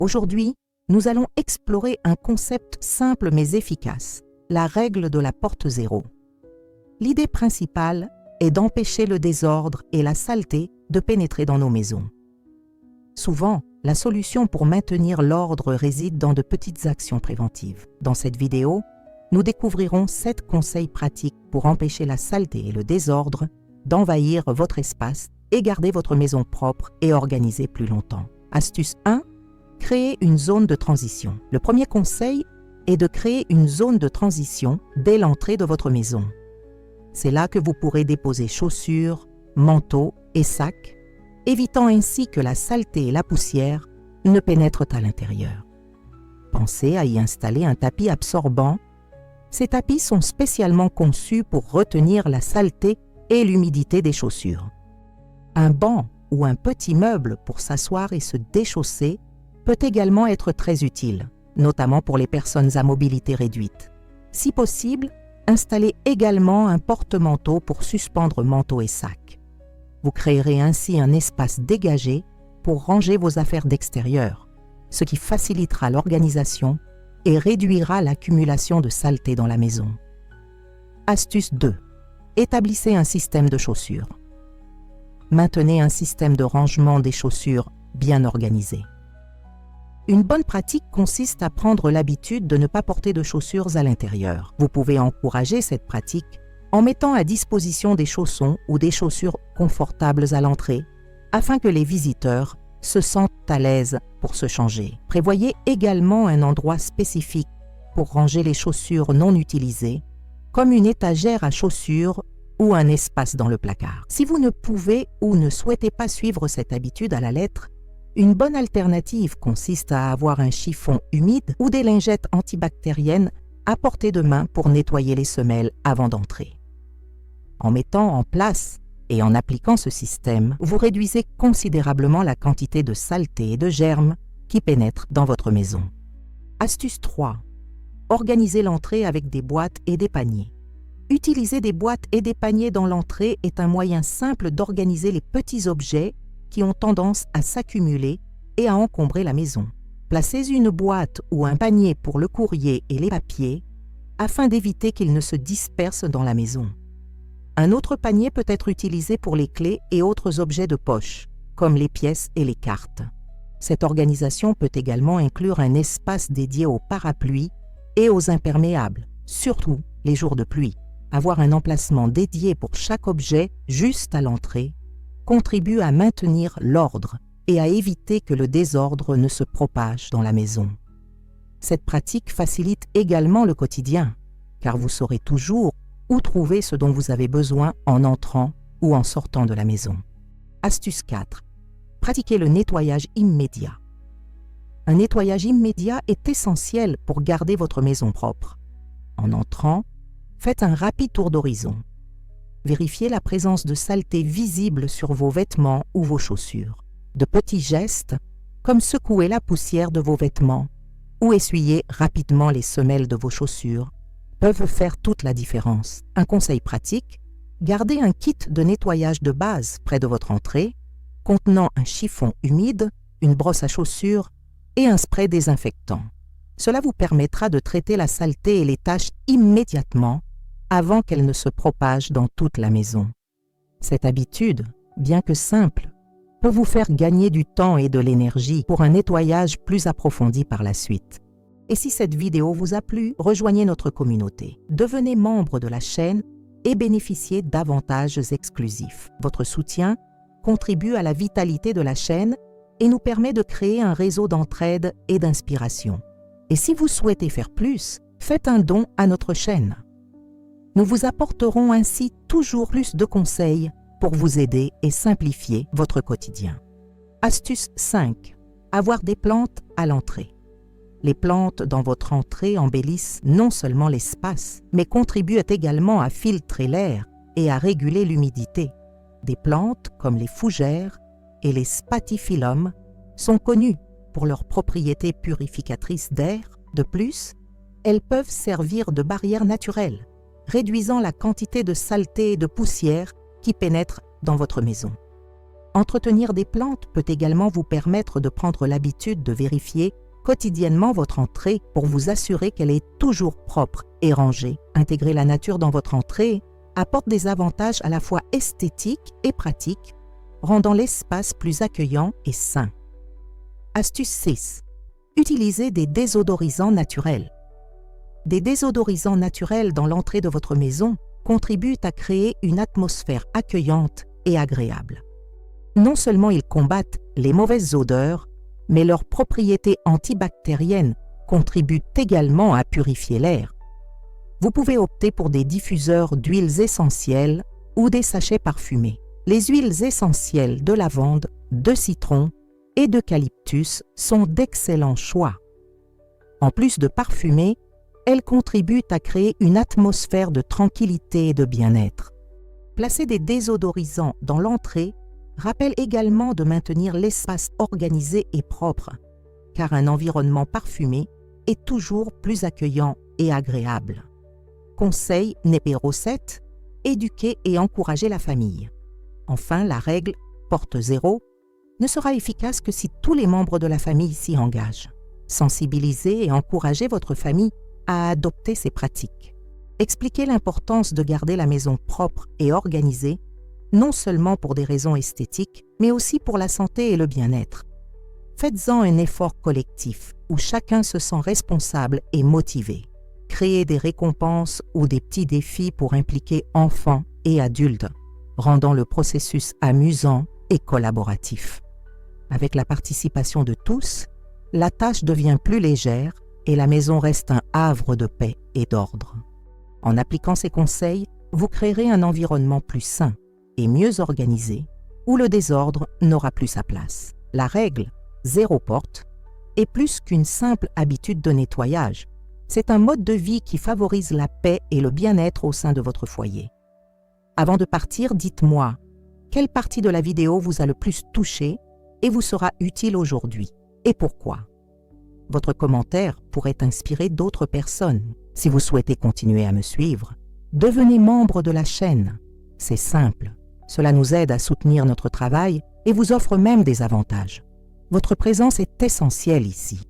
Aujourd'hui, nous allons explorer un concept simple mais efficace, la règle de la porte zéro. L'idée principale est d'empêcher le désordre et la saleté de pénétrer dans nos maisons. Souvent, la solution pour maintenir l'ordre réside dans de petites actions préventives. Dans cette vidéo, nous découvrirons 7 conseils pratiques pour empêcher la saleté et le désordre d'envahir votre espace et garder votre maison propre et organisée plus longtemps. Astuce 1. Créer une zone de transition. Le premier conseil est de créer une zone de transition dès l'entrée de votre maison. C'est là que vous pourrez déposer chaussures, manteaux et sacs, évitant ainsi que la saleté et la poussière ne pénètrent à l'intérieur. Pensez à y installer un tapis absorbant. Ces tapis sont spécialement conçus pour retenir la saleté et l'humidité des chaussures. Un banc ou un petit meuble pour s'asseoir et se déchausser peut également être très utile, notamment pour les personnes à mobilité réduite. Si possible, installez également un porte-manteau pour suspendre manteaux et sacs. Vous créerez ainsi un espace dégagé pour ranger vos affaires d'extérieur, ce qui facilitera l'organisation et réduira l'accumulation de saleté dans la maison. Astuce 2. Établissez un système de chaussures. Maintenez un système de rangement des chaussures bien organisé. Une bonne pratique consiste à prendre l'habitude de ne pas porter de chaussures à l'intérieur. Vous pouvez encourager cette pratique en mettant à disposition des chaussons ou des chaussures confortables à l'entrée, afin que les visiteurs se sentent à l'aise pour se changer. Prévoyez également un endroit spécifique pour ranger les chaussures non utilisées, comme une étagère à chaussures ou un espace dans le placard. Si vous ne pouvez ou ne souhaitez pas suivre cette habitude à la lettre, une bonne alternative consiste à avoir un chiffon humide ou des lingettes antibactériennes à portée de main pour nettoyer les semelles avant d'entrer. En mettant en place et en appliquant ce système, vous réduisez considérablement la quantité de saleté et de germes qui pénètrent dans votre maison. Astuce 3. Organisez l'entrée avec des boîtes et des paniers. Utiliser des boîtes et des paniers dans l'entrée est un moyen simple d'organiser les petits objets qui ont tendance à s'accumuler et à encombrer la maison. Placez une boîte ou un panier pour le courrier et les papiers afin d'éviter qu'ils ne se dispersent dans la maison. Un autre panier peut être utilisé pour les clés et autres objets de poche, comme les pièces et les cartes. Cette organisation peut également inclure un espace dédié aux parapluies et aux imperméables, surtout les jours de pluie. Avoir un emplacement dédié pour chaque objet juste à l'entrée contribue à maintenir l'ordre et à éviter que le désordre ne se propage dans la maison. Cette pratique facilite également le quotidien, car vous saurez toujours où trouver ce dont vous avez besoin en entrant ou en sortant de la maison. Astuce 4. Pratiquez le nettoyage immédiat. Un nettoyage immédiat est essentiel pour garder votre maison propre. En entrant, faites un rapide tour d'horizon. Vérifiez la présence de saleté visible sur vos vêtements ou vos chaussures. De petits gestes, comme secouer la poussière de vos vêtements ou essuyer rapidement les semelles de vos chaussures, peuvent faire toute la différence. Un conseil pratique, gardez un kit de nettoyage de base près de votre entrée, contenant un chiffon humide, une brosse à chaussures et un spray désinfectant. Cela vous permettra de traiter la saleté et les taches immédiatement avant qu'elle ne se propage dans toute la maison. Cette habitude, bien que simple, peut vous faire gagner du temps et de l'énergie pour un nettoyage plus approfondi par la suite. Et si cette vidéo vous a plu, rejoignez notre communauté. Devenez membre de la chaîne et bénéficiez d'avantages exclusifs. Votre soutien contribue à la vitalité de la chaîne et nous permet de créer un réseau d'entraide et d'inspiration. Et si vous souhaitez faire plus, faites un don à notre chaîne. Nous vous apporterons ainsi toujours plus de conseils pour vous aider et simplifier votre quotidien. Astuce 5. Avoir des plantes à l'entrée. Les plantes dans votre entrée embellissent non seulement l'espace, mais contribuent également à filtrer l'air et à réguler l'humidité. Des plantes comme les fougères et les spathiphyllum sont connues pour leurs propriétés purificatrices d'air. De plus, elles peuvent servir de barrière naturelle, réduisant la quantité de saleté et de poussière qui pénètrent dans votre maison. Entretenir des plantes peut également vous permettre de prendre l'habitude de vérifier quotidiennement votre entrée pour vous assurer qu'elle est toujours propre et rangée. Intégrer la nature dans votre entrée apporte des avantages à la fois esthétiques et pratiques, rendant l'espace plus accueillant et sain. Astuce 6. Utilisez des désodorisants naturels. Des désodorisants naturels dans l'entrée de votre maison contribuent à créer une atmosphère accueillante et agréable. Non seulement ils combattent les mauvaises odeurs, mais leurs propriétés antibactériennes contribuent également à purifier l'air. Vous pouvez opter pour des diffuseurs d'huiles essentielles ou des sachets parfumés. Les huiles essentielles de lavande, de citron et d'eucalyptus sont d'excellents choix. En plus de parfumer, elles contribuent à créer une atmosphère de tranquillité et de bien-être. Placer des désodorisants dans l'entrée rappelle également de maintenir l'espace organisé et propre, car un environnement parfumé est toujours plus accueillant et agréable. Conseil numéro 7, éduquer et encourager la famille. Enfin, la règle porte 0 ne sera efficace que si tous les membres de la famille s'y engagent. Sensibilisez et encouragez votre famille à adopter ces pratiques. Expliquez l'importance de garder la maison propre et organisée, non seulement pour des raisons esthétiques, mais aussi pour la santé et le bien-être. Faites-en un effort collectif où chacun se sent responsable et motivé. Créez des récompenses ou des petits défis pour impliquer enfants et adultes, rendant le processus amusant et collaboratif. Avec la participation de tous, la tâche devient plus légère et la maison reste un havre de paix et d'ordre. En appliquant ces conseils, vous créerez un environnement plus sain et mieux organisé, où le désordre n'aura plus sa place. La règle « 0 porte » est plus qu'une simple habitude de nettoyage. C'est un mode de vie qui favorise la paix et le bien-être au sein de votre foyer. Avant de partir, dites-moi quelle partie de la vidéo vous a le plus touché et vous sera utile aujourd'hui, et pourquoi. Votre commentaire pourrait inspirer d'autres personnes. Si vous souhaitez continuer à me suivre, devenez membre de la chaîne. C'est simple. Cela nous aide à soutenir notre travail et vous offre même des avantages. Votre présence est essentielle ici.